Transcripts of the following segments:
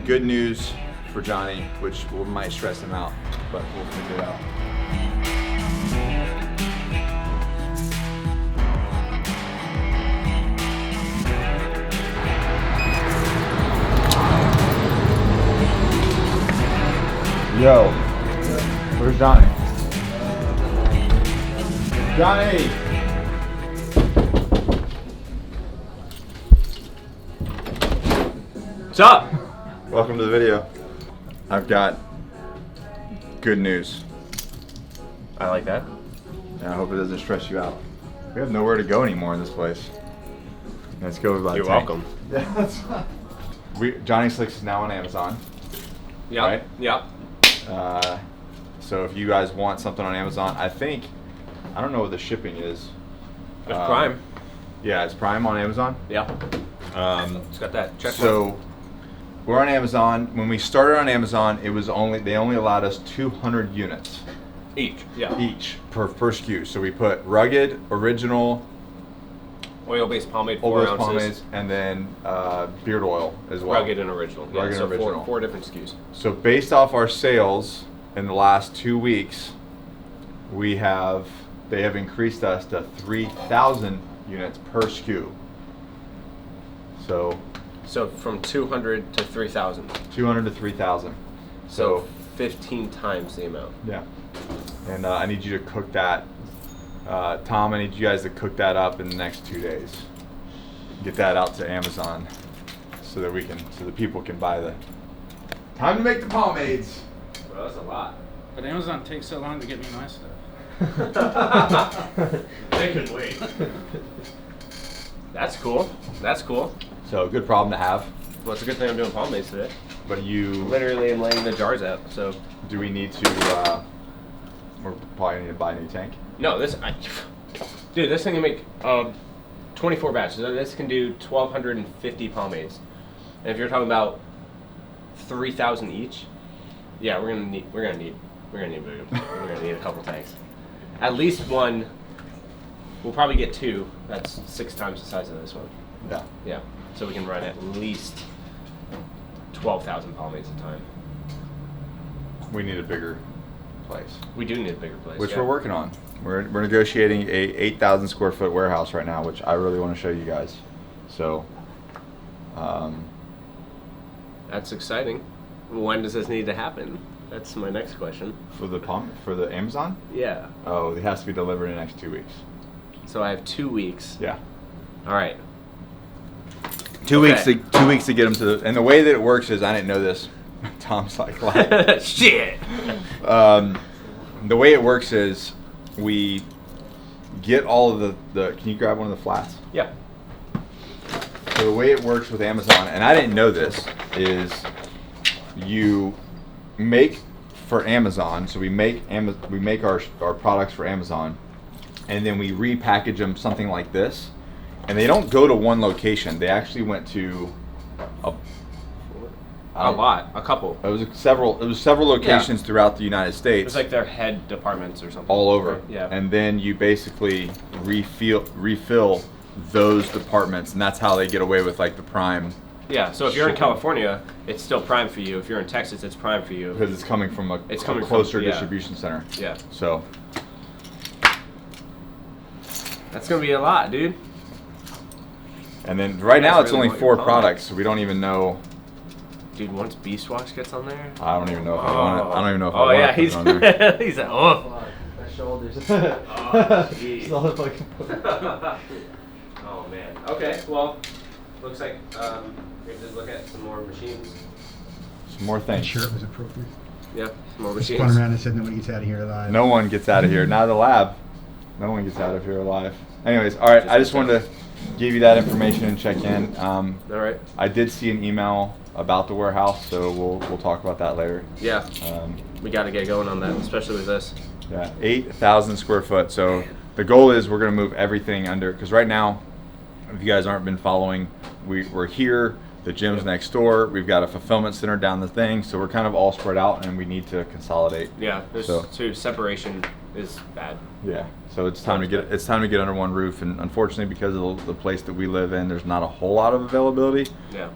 good news for Johnny, which might stress him out, but we'll figure it out. Yo, where's Johnny? Johnny! What's up? Welcome to the video. I've got good news. I like that. And I hope it doesn't stress you out. We have nowhere to go anymore in this place. Let's go by You're the tank. welcome. Yeah, that's fine. Johnny Slicks is now on Amazon. Yep. Right? Yep. So if you guys want something on Amazon, I don't know what the shipping is. It's Prime. Yeah, it's Prime on Amazon. Yeah. It's got that check mark. So we're on Amazon. When we started on Amazon, they only allowed us 200 units Each per SKU. So we put rugged, original, oil-based pomade, 4 ounces. pomades, and then beard oil as well. Rugged and original. Yeah, Rugged so and original. Four different SKUs. So based off our sales in the last 2 weeks, they have increased us to 3,000 units per SKU. So from 200 to 3,000. 200 to 3,000. So 15 times the amount. Yeah. And I need you to cook that. Tom, I need you guys to cook that up in the next 2 days. Get that out to Amazon so that the people can buy the. Time to make the pomades. Well, that's a lot. But Amazon takes so long to get me my stuff. They can wait. That's cool. That's cool. So good problem to have. Well, it's a good thing I'm doing pomades today. But you Literally, I'm laying the jars out. So. do we need to? We're probably need to buy a new tank. No, this thing can make 24 batches. This can do 1,250 pomades. And if you're talking about 3,000 each, yeah, we're gonna need a couple tanks. At least one. We'll probably get 2. That's 6 times the size of this one. Yeah. Yeah. So we can run at least 12,000 pomades a time. We need a bigger place, We do need a bigger place. which yeah. we're working on. We're negotiating a 8,000 square foot warehouse right now, which I really want to show you guys. So. That's exciting. When does this need to happen? That's my next question. For the Amazon? Yeah. Oh, it has to be delivered in the next 2 weeks. So I have 2 weeks. Yeah. All right. 2 Okay. weeks. 2 weeks to get them to the. And the way that it works is, I didn't know this. Tom's like, Shit. the way it works is, we get all of the. Can you grab one of the flats? Yeah. So the way it works with Amazon, and I didn't know this, is you make for Amazon. So we make our products for Amazon, and then we repackage them something like this, and they don't go to one location. They actually went to A couple. It was several locations throughout the United States. It was like their head departments or something. all over. Right? Yeah. And then you basically refill those departments, and that's how they get away with like the Prime. Yeah. So if you're in shipping. California, it's still Prime for you. If you're in Texas, it's Prime for you. Because it's coming from a coming closer from- yeah. distribution center. Yeah. So That's gonna be a lot, dude. and then right You guys now it's really only want 4 your pomade. products, so we don't even know. Dude, once Beast Watch gets on there. I don't even know if I want it. I don't even know if I Oh want yeah, to put he's it on there. he's like, oh. Fuck, my shoulders. Jeez. All the fucking- Oh man. Okay. Well, looks like we have to look at some more machines. Some more things. Sure, it was appropriate. Yeah, some more Spun machines. around and said nobody gets out of here alive. No one gets out of here. Not the lab. No one gets out of here alive. Anyways, all right. I just wanted to give you that information and check in. All right. I did see an email about the warehouse, so we'll talk about that later. Yeah, Um, we got to get going on that, especially with this. yeah, 8,000 square foot. So the goal is we're going to move everything under, because right now, if you guys aren't been following, we're here. The gym's next door. We've got a fulfillment center down the thing, so we're kind of all spread out, and we need to consolidate. Yeah, there's So- two separation is bad. Yeah, so it's time to get under one roof, and unfortunately, because of the place that we live in, there's not a whole lot of availability. Yeah.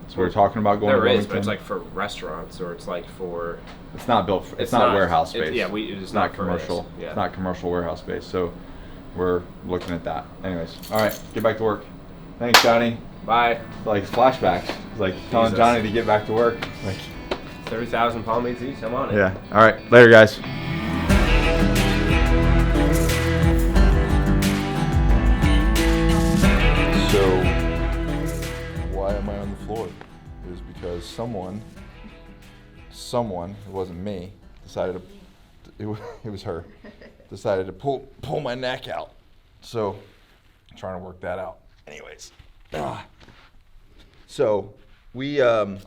So we're talking about going. There to is, but Wilmington. it's like for restaurants, or it's like for. It's not built. It's not warehouse space. It's not for commercial. this. Yeah. It's not commercial warehouse space. So we're looking at that. Anyways, all right, get back to work. Thanks, Johnny. Bye. It's like flashbacks. It's like telling Jesus. Johnny to get back to work. Like 30,000 pomades each. I'm on it. yeah. All right. Later, guys. So, why am I on the floor? It is because someone, it wasn't me, decided to, it was her, decided to pull my neck out. So, I'm trying to work that out. Anyways, so we have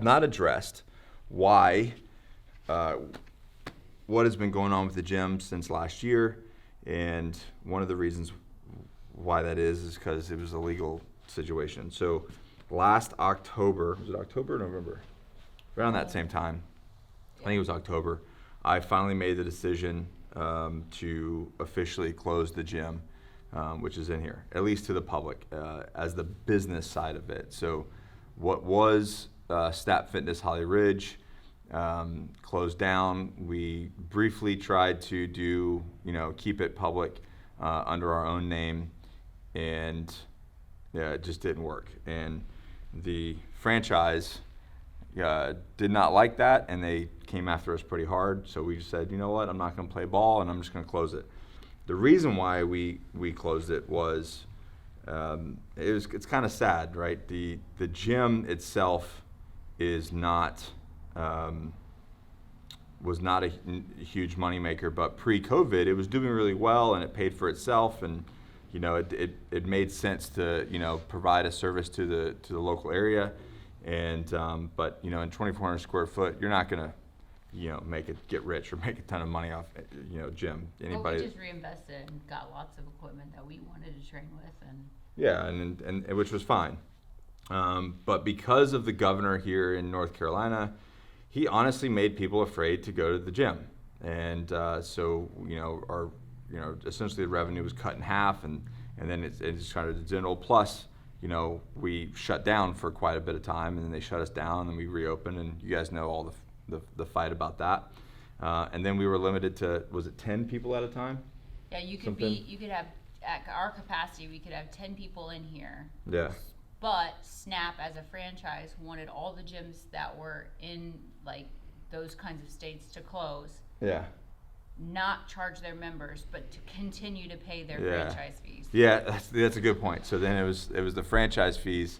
not addressed why, what has been going on with the gym since last year, and one of the reasons why that is because it was a legal situation. So last October, was it October or November? Around that same time, I think it was October, I finally made the decision to officially close the gym, which is in here, at least to the public, as the business side of it. So what was Stat Fitness Holly Ridge closed down. We briefly tried to do, keep it public under our own name, and yeah, it just didn't work. And the franchise did not like that, and they came after us pretty hard. So we just said, you know what, I'm not going to play ball, and I'm just going to close it. The reason why we closed it was, it's kind of sad, right? The gym itself is not was not a huge moneymaker, but pre-COVID it was doing really well and it paid for itself, and it made sense to provide a service to the local area, and but in 2,400 square foot you're not gonna make it get rich or make a ton of money off gym. Anybody? Well, we just reinvested and got lots of equipment that we wanted to train with, and yeah, and which was fine. But because of the governor here in North Carolina, he honestly made people afraid to go to the gym, and so our essentially the revenue was cut in half, and then it's just kind of general. Plus, we shut down for quite a bit of time, and then they shut us down, and then we reopened, and you guys know all the fight about that. And then we were limited to, was it 10 people at a time? yeah, you could have, at our capacity, we could have 10 people in here. Yeah. But Snap, as a franchise, wanted all the gyms that were in like those kinds of states to close. Yeah. Not charge their members, but to continue to pay their franchise fees. Yeah, that's a good point. So then it was the franchise fees,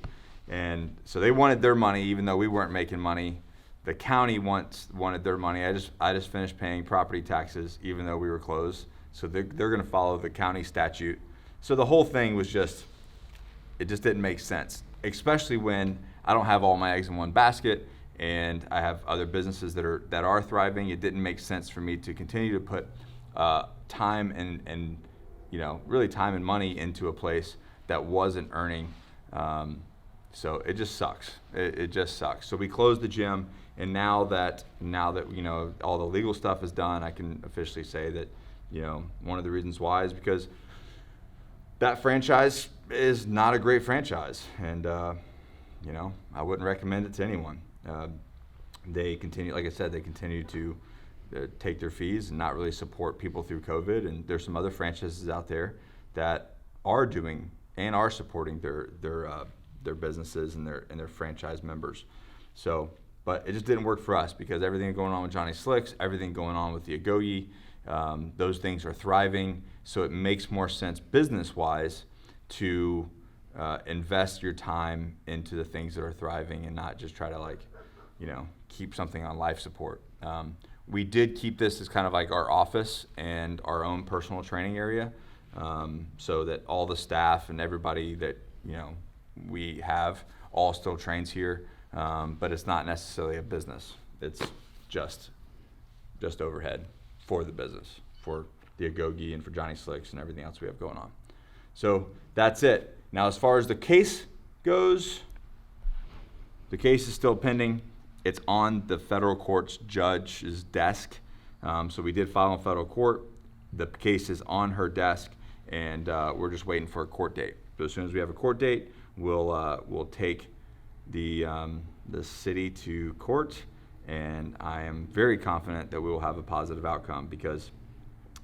and so they wanted their money even though we weren't making money. The county wanted their money. I just finished paying property taxes even though we were closed. So they're going to follow the county statute. So the whole thing was it just didn't make sense, especially when I don't have all my eggs in one basket and I have other businesses that are thriving. It didn't make sense for me to continue to put time and really time and money into a place that wasn't earning. So it just sucks. It just sucks. So we closed the gym, and now that all the legal stuff is done, I can officially say that one of the reasons why is because that franchise is not a great franchise, and I wouldn't recommend it to anyone. They continue, like I said, to take their fees and not really support people through COVID. And there's some other franchises out there that are doing and are supporting their businesses and their franchise members. So, but it just didn't work for us because everything going on with Johnny Slicks, everything going on with the Agoge, those things are thriving. So it makes more sense business-wise to invest your time into the things that are thriving and not just try to keep something on life support. We did keep this as kind of like our office and our own personal training area, so that all the staff and everybody that we have all still trains here, but it's not necessarily a business. It's just overhead for the business, for the Agoge and for Johnny Slicks and everything else we have going on. So that's it. Now, as far as the case goes, the case is still pending. It's on the federal court's judge's desk. So we did file in federal court. The case is on her desk, and we're just waiting for a court date. So as soon as we have a court date, we'll take the city to court, and I am very confident that we will have a positive outcome, because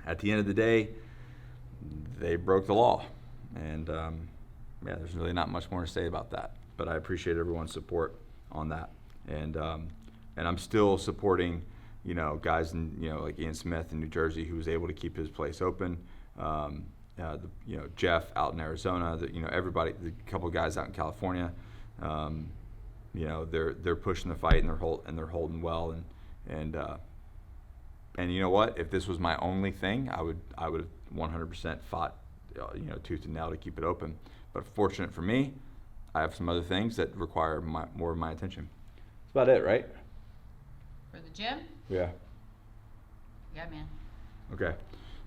at the end of the day, they broke the law. And there's really not much more to say about that. But I appreciate everyone's support on that. And I'm still supporting, guys in, like Ian Smith in New Jersey, who was able to keep his place open. Jeff out in Arizona, everybody, the couple of guys out in California, they're pushing the fight, and they're holding well. And you know what? If this was my only thing, I would have 100% fought, tooth and nail to keep it open. But fortunate for me, I have some other things that require more of my attention. That's about it, right? For the gym? Yeah. Yeah, man. Okay.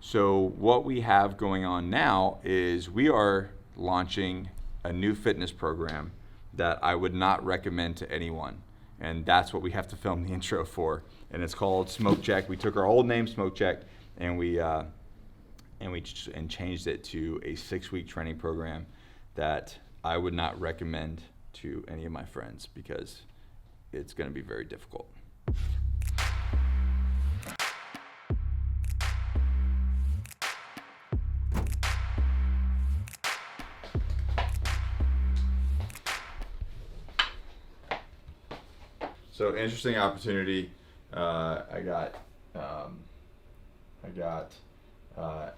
So what we have going on now is we are launching a new fitness program that I would not recommend to anyone. And that's what we have to film the intro for. And it's called Smoke Check. We took our old name, Smoke Check, and we changed it to a 6-week training program that I would not recommend to any of my friends, because it's going to be very difficult. So interesting opportunity. I got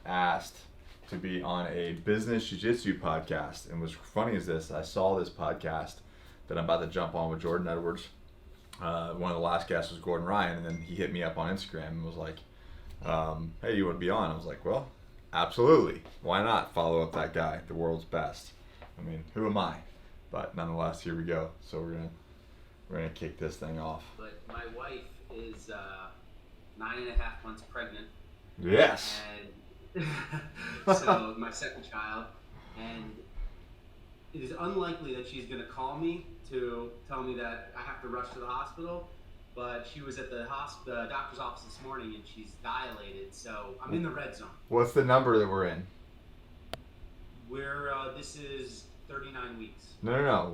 asked to be on a business jiu-jitsu podcast, and what's funny is this: I saw this podcast that I'm about to jump on with Jordan Edwards. One of the last guests was Gordon Ryan, and then he hit me up on Instagram and was like, "Hey, you want to be on?" I was like, "Well, absolutely. Why not follow up that guy, the world's best? I mean, who am I?" But nonetheless, here we go. So we're gonna kick this thing off. But my wife is 9.5 months pregnant. Yes. And so my second child, and it is unlikely that she's gonna call me to tell me that I have to rush to the hospital. But she was at the doctor's office this morning, and she's dilated, so I'm in the red zone. What's the number that we're in? This is 39 weeks. No.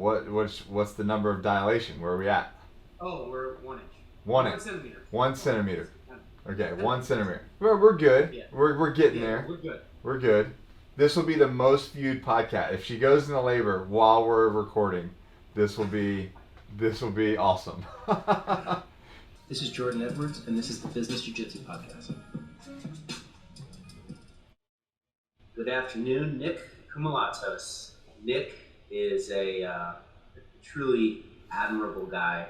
What's the number of dilation? Where are we at? Oh, we're 1 inch. 1 inch. 1 centimeter. 1 centimeter. Okay, 1 centimeter. We're good. Yeah. We're getting there. We're good. We're good. This will be the most viewed podcast. If she goes into labor while we're recording, this will be awesome. This is Jordan Edwards, and this is the Business Jiu-Jitsu Podcast. Good afternoon, Nick Koumalatsos. Nick is a truly admirable guy.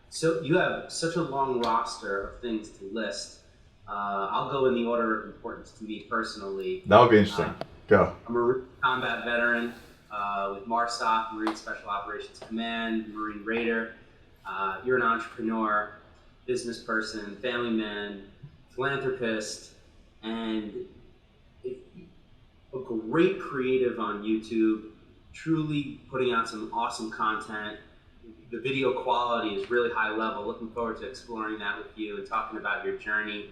So you have such a long roster of things to list. I'll go in the order of importance to me personally. That would be interesting. Go. I'm a combat veteran with MARSOC, Marine Special Operations Command, Marine Raider. You're an entrepreneur, business person, family man, philanthropist, and a great creative on YouTube, truly putting out some awesome content. The video quality is really high level. Looking forward to exploring that with you and talking about your journey.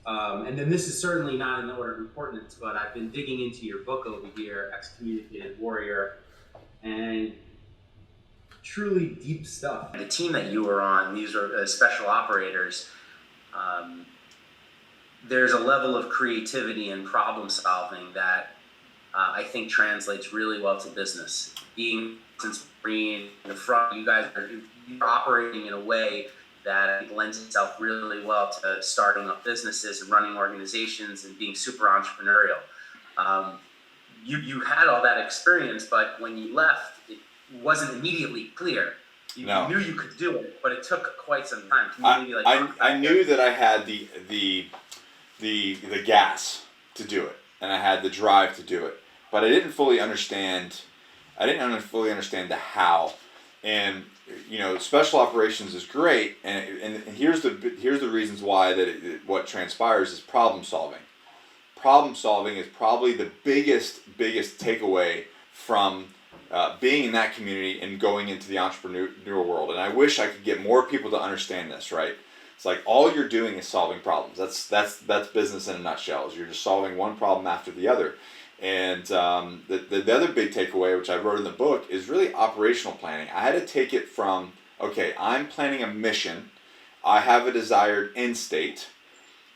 And then this is certainly not in the order of importance, but I've been digging into your book over here, Excommunicated Warrior, and truly deep stuff. The team that you were on, these are special operators. There's a level of creativity and problem solving that I think translates really well to business. Being since Marine in the front, you guys are operating in a way that lends itself really well to starting up businesses and running organizations and being super entrepreneurial. You had all that experience, but when you left, it wasn't immediately clear. You knew you could do it, but it took quite some time. Can you I knew that I had the gas to do it, and I had the drive to do it, but I didn't fully understand. I didn't fully understand the how. And special operations is great, and here's the reasons why what transpires is problem solving. Problem solving is probably the biggest takeaway from being in that community and going into the entrepreneurial world. And I wish I could get more people to understand this, right? It's like all you're doing is solving problems. That's business in a nutshell. Is you're just solving one problem after the other. And the other big takeaway, which I wrote in the book, is really operational planning. I had to take it from, okay, I'm planning a mission. I have a desired end state.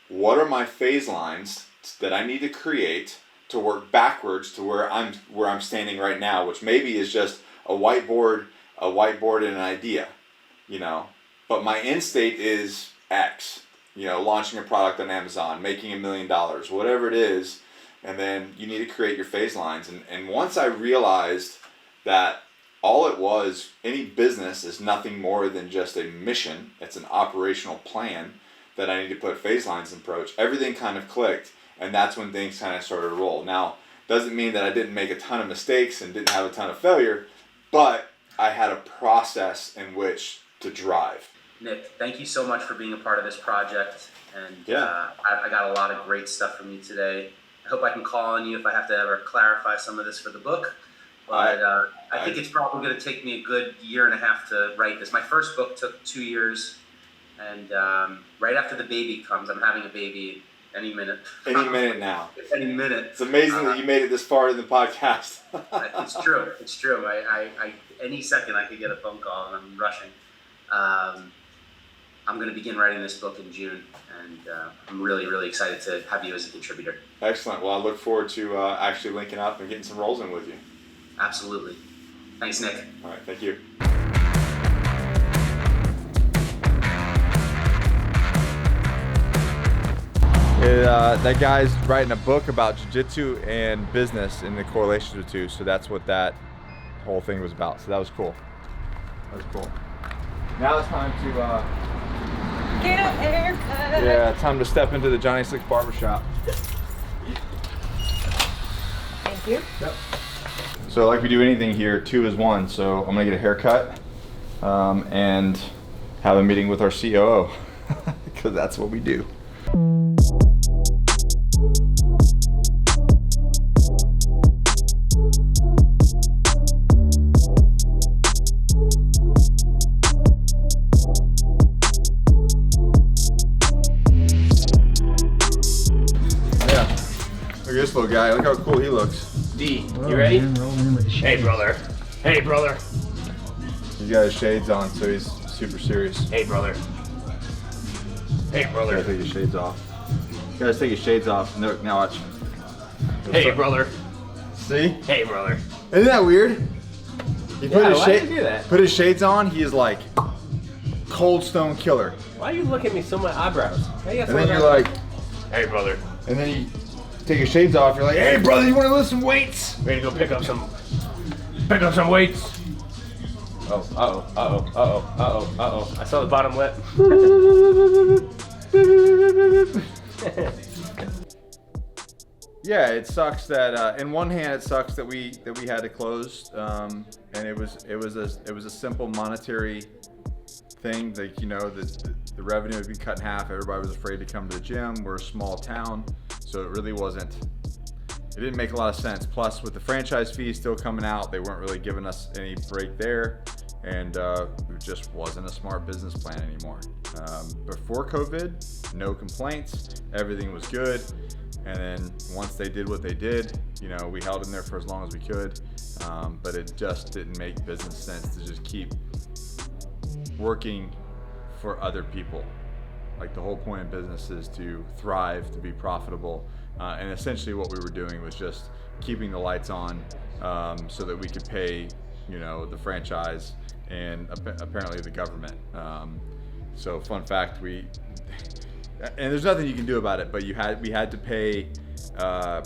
What are my phase lines that I need to create to work backwards to where I'm standing right now, which maybe is just a whiteboard and an idea, you know. But my end state is X, you know, launching a product on Amazon, making $1 million, whatever it is. And then you need to create your phase lines. And once I realized that all it was, any business is nothing more than just a mission. It's an operational plan that I need to put phase lines in approach. Everything kind of clicked, and that's when things kind of started to roll. Now, doesn't mean that I didn't make a ton of mistakes and didn't have a ton of failure, but I had a process in which to drive. Nick, thank you so much for being a part of this project. And I got a lot of great stuff from you today. I hope I can call on you if I have to ever clarify some of this for the book. But I think it's probably going to take me a good 1.5 years to write this. My first book took 2 years. And right after the baby comes, I'm having a baby any minute. Any minute now. Any minute. It's amazing that you made it this far in the podcast. It's true. It's true. I any second I could get a phone call and I'm rushing. I'm going to begin writing this book in June, and I'm really, really excited to have you as a contributor. Excellent. Well, I look forward to actually linking up and getting some rolls in with you. Absolutely. Thanks, Nick. All right. Thank you. That guy's writing a book about jiu-jitsu and business and the correlations of the two. So that's what that whole thing was about. So that was cool. That was cool. Now it's time to get a haircut. Yeah, time to step into the Johnny Six barbershop. Thank you. Yep. So like we do anything here, 2 is 1. So I'm gonna get a haircut and have a meeting with our COO because that's what we do. Look at this little guy. Look how cool he looks. D, you ready? Man, rolling in with the Hey, shades. brother. Hey, brother. He's got his shades on, so he's super serious. Hey, brother. Hey, Gotta brother. take his shades off. Gotta take his shades off. No, now watch. Hey, brother. See? Hey, brother. Isn't that weird? He Yeah, why did you do that? put his shades on. He is like cold stone killer. Why you look at me so much eyebrows? Hey, And then you're like, hey, brother. and then you take your shades off. You're like, hey, brother, you want to lift some weights? Ready to go pick up some weights. Oh, uh-oh. I saw the bottom lip. Yeah, it sucks that. In one hand, it sucks that we had to close, and it was a simple monetary thing. Like, you know, the revenue would be cut in half. Everybody was afraid to come to the gym. We're a small town, so it really wasn't. It didn't make a lot of sense. Plus, with the franchise fees still coming out, they weren't really giving us any break there, and it just wasn't a smart business plan anymore. Before COVID, no complaints. Everything was good. And then once they did what they did, you know, we held in there for as long as we could, but it just didn't make business sense to just keep working for other people. Like, the whole point of business is to thrive, to be profitable, and essentially what we were doing was just keeping the lights on so that we could pay, you know, the franchise and apparently the government. So fun fact, and there's nothing you can do about it, but we had to pay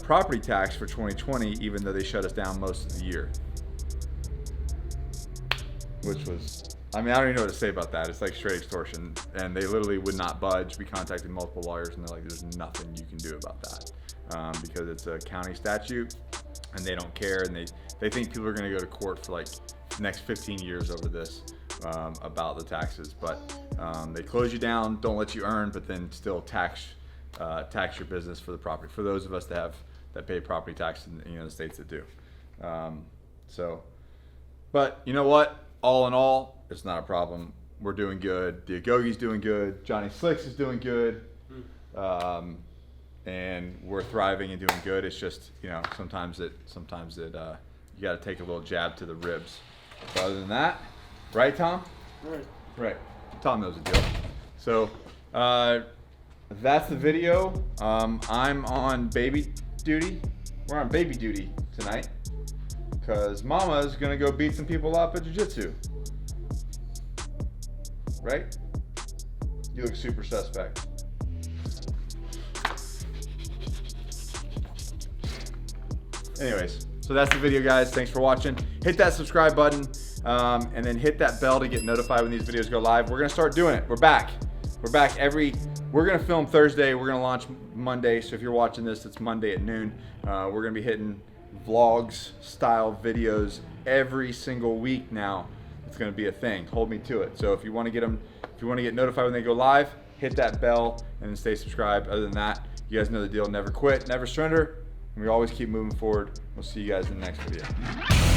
property tax for 2020, even though they shut us down most of the year. Which was, I mean, I don't even know what to say about that. It's like straight extortion, and they literally would not budge. We contacted multiple lawyers, and they're like, there's nothing you can do about that because it's a county statute, and they don't care, and they think people are going to go to court for like the next 15 years over this. About the taxes, but they close you down, don't let you earn, but then still tax your business for the property. For those of us that pay property tax in, you know, the states that do. But you know what? All in all, it's not a problem. we're doing good. The Agoge's doing good. Johnny Slicks is doing good. And we're thriving and doing good. It's just, you know, sometimes it you got to take a little jab to the ribs. But other than that, right, Tom? Right. Tom knows the deal. So that's the video. I'm on baby duty. We're on baby duty tonight because Mama's gonna go beat some people up at jiu-jitsu. Right? You look super suspect. Anyways, so that's the video, guys. Thanks for watching. Hit that subscribe button and then hit that bell to get notified when these videos go live. We're gonna start doing it. We're back. We're back we're gonna film Thursday. We're gonna launch Monday. So if you're watching this, it's Monday at noon. We're gonna be hitting vlogs style videos every single week now. It's gonna be a thing. Hold me to it. So if you want to get notified when they go live, hit that bell and then stay subscribed. Other than that, you guys know the deal. Never quit, never surrender. And we always keep moving forward. We'll see you guys in the next video.